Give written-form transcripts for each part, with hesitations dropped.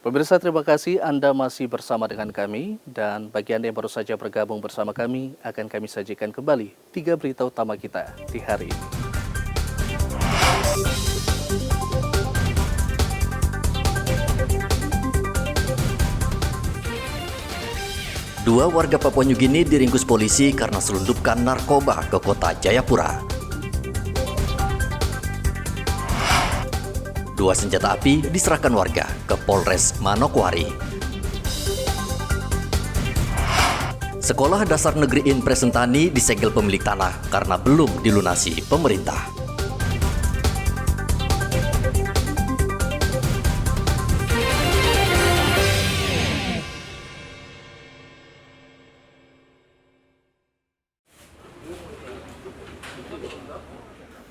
Pemirsa, terima kasih Anda masih bersama dengan kami, dan bagi Anda yang baru saja bergabung bersama kami, akan kami sajikan kembali 3 berita utama kita di hari ini. Dua warga Papua Nugini diringkus polisi karena selundupkan narkoba ke kota Jayapura. Dua senjata api diserahkan warga ke Polres Manokwari. Sekolah Dasar Negeri Impres Sentani disegel pemilik tanah karena belum dilunasi pemerintah.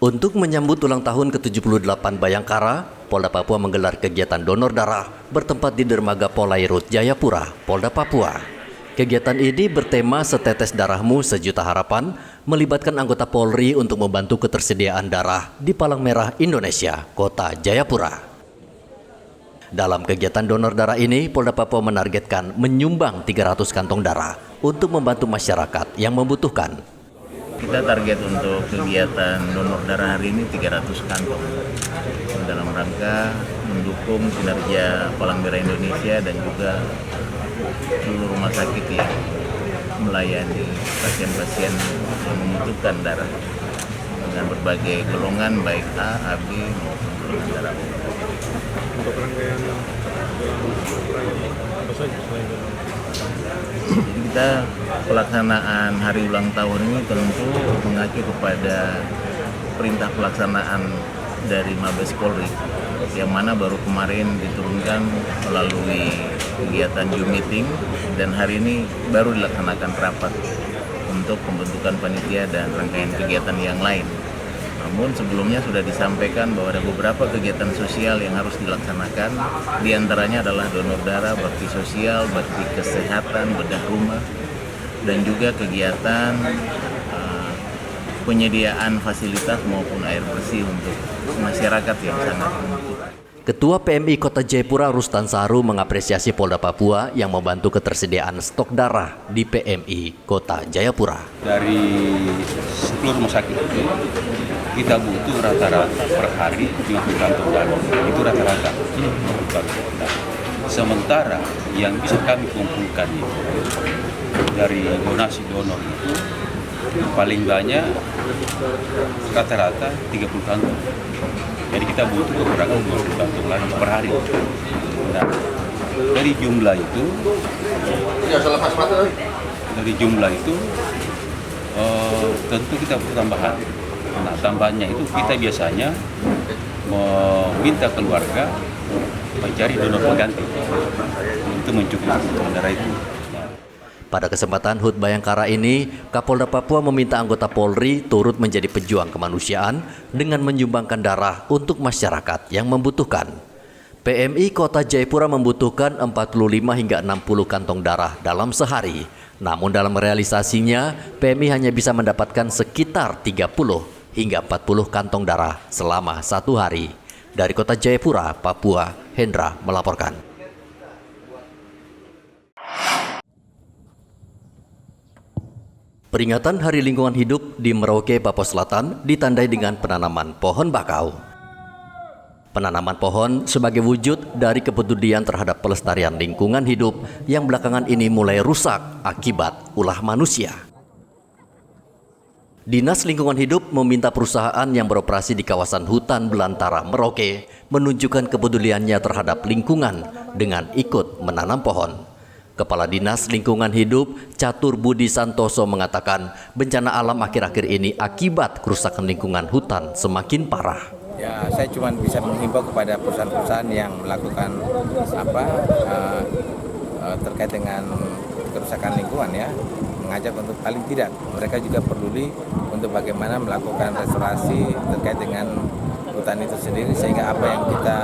Untuk menyambut ulang tahun ke-78 Bayangkara, Polda Papua menggelar kegiatan donor darah bertempat di Dermaga Polairut Jayapura, Polda Papua. Kegiatan ini bertema Setetes Darahmu Sejuta Harapan, melibatkan anggota Polri untuk membantu ketersediaan darah di Palang Merah Indonesia, Kota Jayapura. Dalam kegiatan donor darah ini, Polda Papua menargetkan menyumbang 300 kantong darah untuk membantu masyarakat yang membutuhkan. Kita target untuk kegiatan donor darah hari ini 300 kantong dalam rangka mendukung kinerja Palang Merah Indonesia dan juga seluruh rumah sakit yang melayani pasien-pasien yang membutuhkan darah dengan berbagai golongan baik A, AB maupun golongan darah O. Untuk rangkaian apa saja selain Jadi kita pelaksanaan hari ulang tahun ini tentu mengacu kepada perintah pelaksanaan dari Mabes Polri yang mana baru kemarin diturunkan melalui kegiatan Zoom meeting dan hari ini baru dilaksanakan rapat untuk pembentukan panitia dan rangkaian kegiatan yang lain. Namun sebelumnya sudah disampaikan bahwa ada beberapa kegiatan sosial yang harus dilaksanakan, diantaranya adalah donor darah, bakti sosial, bakti kesehatan, bedah rumah, dan juga kegiatan penyediaan fasilitas maupun air bersih untuk masyarakat yang sangat membutuhkan. Ketua PMI Kota Jayapura Rustan Saru mengapresiasi Polda Papua yang membantu ketersediaan stok darah di PMI Kota Jayapura. Dari 10 rumah sakit itu, kita butuh rata-rata per hari 50 kantong darah. Itu rata-rata. Sementara yang bisa kami kumpulkan itu dari donasi donor itu paling banyak rata-rata 30 kantong. Jadi kita butuh kekurangan 20 kantong lagi per hari. Nah, dari jumlah itu tentu kita butuh tambahan. Nah, tambahannya itu kita biasanya meminta keluarga mencari donor pengganti untuk mencukupi kebutuhan darah itu. Pada kesempatan HUT Bayangkara ini, Kapolda Papua meminta anggota Polri turut menjadi pejuang kemanusiaan dengan menyumbangkan darah untuk masyarakat yang membutuhkan. PMI Kota Jayapura membutuhkan 45 hingga 60 kantong darah dalam sehari. Namun dalam realisasinya, PMI hanya bisa mendapatkan sekitar 30 hingga 40 kantong darah selama 1 hari. Dari Kota Jayapura, Papua, Hendra melaporkan. Peringatan Hari Lingkungan Hidup di Merauke, Papua Selatan ditandai dengan penanaman pohon bakau. Penanaman pohon sebagai wujud dari kepedulian terhadap pelestarian lingkungan hidup yang belakangan ini mulai rusak akibat ulah manusia. Dinas Lingkungan Hidup meminta perusahaan yang beroperasi di kawasan hutan belantara Merauke menunjukkan kepeduliannya terhadap lingkungan dengan ikut menanam pohon. Kepala Dinas Lingkungan Hidup Catur Budi Santoso mengatakan bencana alam akhir-akhir ini akibat kerusakan lingkungan hutan semakin parah. Ya, saya cuma bisa menghimbau kepada perusahaan-perusahaan yang melakukan terkait dengan kerusakan lingkungan ya, mengajak untuk paling tidak mereka juga peduli untuk bagaimana melakukan restorasi terkait dengan hutan itu sendiri, sehingga apa yang kita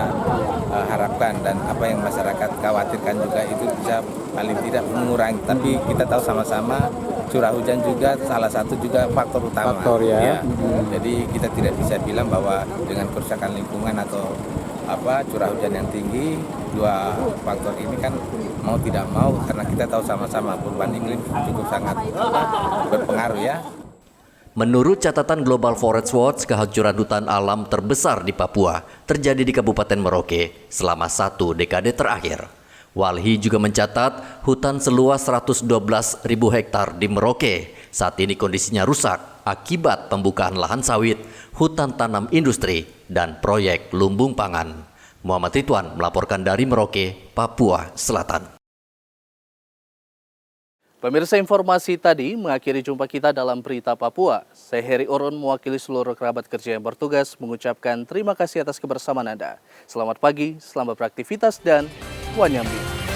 harapkan dan apa yang masyarakat khawatirkan juga itu bisa paling tidak mengurangi. Tapi kita tahu sama-sama curah hujan juga salah satu juga faktor utama. Faktor ya. Jadi kita tidak bisa bilang bahwa dengan kerusakan lingkungan atau curah hujan yang tinggi, dua faktor ini kan mau tidak mau, karena kita tahu sama-sama perubahan iklim cukup sangat berpengaruh ya. Menurut catatan Global Forest Watch, kehancuran hutan alam terbesar di Papua terjadi di Kabupaten Merauke selama 1 dekade terakhir. Walhi juga mencatat hutan seluas 112.000 hektar di Merauke saat ini kondisinya rusak akibat pembukaan lahan sawit, hutan tanam industri, dan proyek lumbung pangan. Muhammad Ridwan melaporkan dari Merauke, Papua Selatan. Pemirsa, informasi tadi mengakhiri jumpa kita dalam Berita Papua. Saya Heri Orun mewakili seluruh kerabat kerja yang bertugas mengucapkan terima kasih atas kebersamaan Anda. Selamat pagi, selamat beraktivitas, dan Wanyambi.